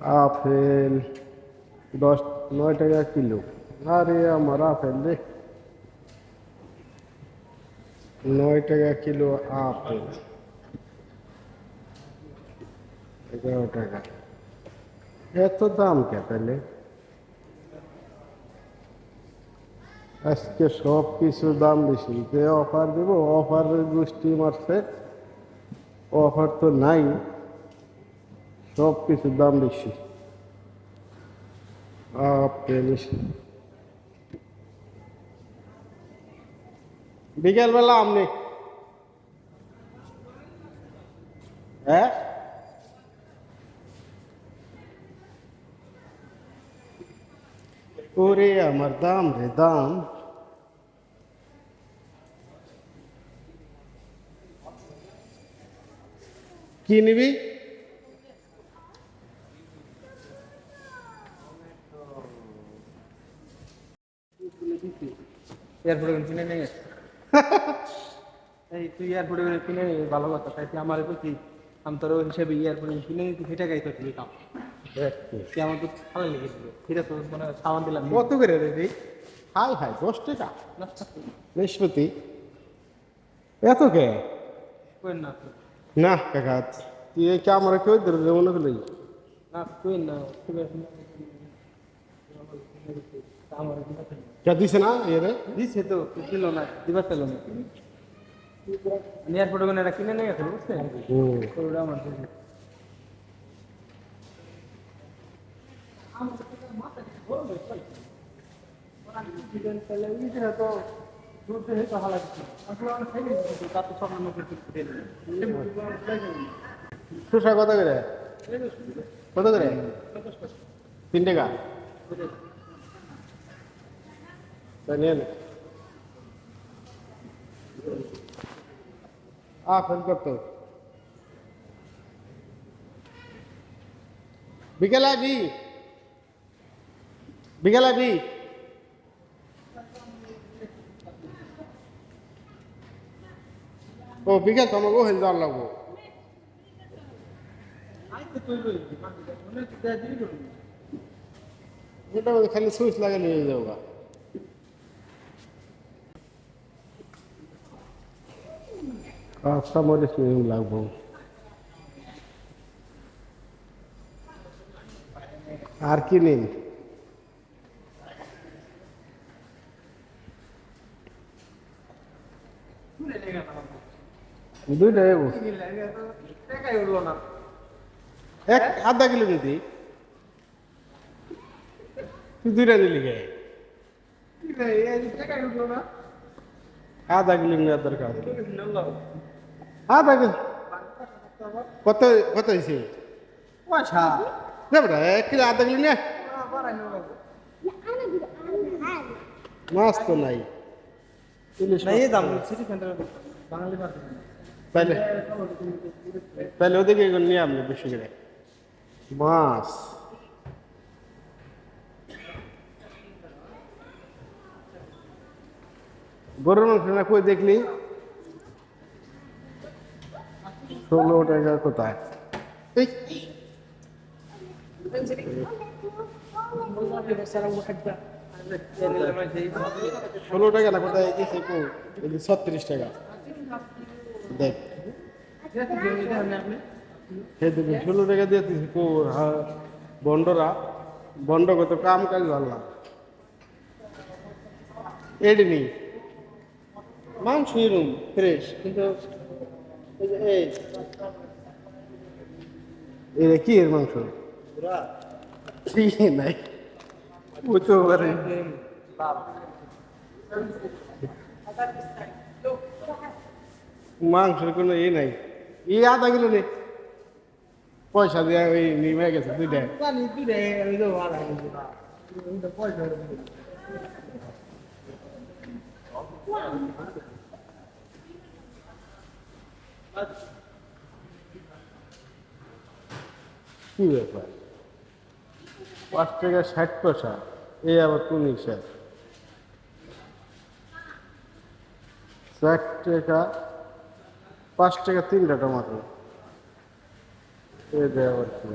Apple 9 টাকা kilo. আরে আমার আপেল রে, 9 টাকা কিলো আপেল, 11 টাকা। এত দাম কে তাহলে? আজকে সব কিছুর দাম বেশি। যে অফার দেবো, অফারের গোষ্ঠী মারছে, অফার তো নাই, সব কিছুর দাম বেশি। আপেল বিকেলবেলা আমনি, হ্যাঁ ওরে আমার দাম রে দাম। কি নিবি? এয়ারপোর্টে কিনে নিয়ে এই তুই এয়ারপোর্টে কিনে নিয়ে ভালো কথা, তাই তুই আমার কি আমি তোর ওই হিসেবে এয়ারপোর্টে কিনে নিতে সেটা গাই তো ঠিক কাম তুই আমার তো ভালো লেগেছিল। ঠিক আছে মানে সামান দিলাম কত করে রে রে? হাই হাই 10 টাকা নিষ্পত্তি, এত কে? কই না না কাকা, তুই এই ক্যামেরা কেউ ধরে মনে করলি? না কই না ঠিক আছে আমার কে দিছে না এরে? দিছে তো ছিল না দিবা ছিল না এয়ারপোর্টে কোনো একটা কিনে নিয়ে গেছে বুঝছেন ওটা আমার শসা কত করে? কত করে? 3 টাকা। তাই নিয়ে নে। আপেল কত? বিকেল আবি, বিকেল আবি। ও বিকেল তো আমাকে হেল যাওয়ার লাগবো। এটা খালি সুইচ লাগে নিয়ে যাবো। কাঁচা মরিচ নিয়ে লাগবো। আর কি নিন? দুইটা দেবো। এক আধা কিলো নিতি, তুই 2টা দিলি গে? আধা কিলো নেওয়ার দরকার। আধা কিলো কত? কত হয়েছে? পয়সা যাবো না 1 কিলো, আধা কিলো নে। মাছ তো নাই, ইলিশ মাছ দাম সিটি সেন্টার বাঙালি মার্কেট তাইলে, তাইলে ওদিকে এগুলো নিয়ে আপনি বেশি করে মাছ। গরুর মাংস না কই দেখলি? 16 টাকা কোথায়? এই 16 টাকা না কোথায়? এই যে 36 টাকা। দেখ হে দেখুন 16 টাকা দিয়ে দিছি কো বন্ডরা, বন্ড কত কাম কাজ ভালো না এডি নেই মাংস এরম ফ্রেশ, কিন্তু এই এটা কি এর মাংস? ঠিক নাই, বুঝতে পারে মাংসের কোনো ই নাই। আধা কিলো নেই, পয়সা দিয়ে ওই নিমে গেছে 2টা। কি ব্যাপার? 5 টাকা 60 পয়সা, এই আবার কোন হিসাব? 4 টাকা, 5 টাকা 3টা টমাটো, এই দেয় আবার কি?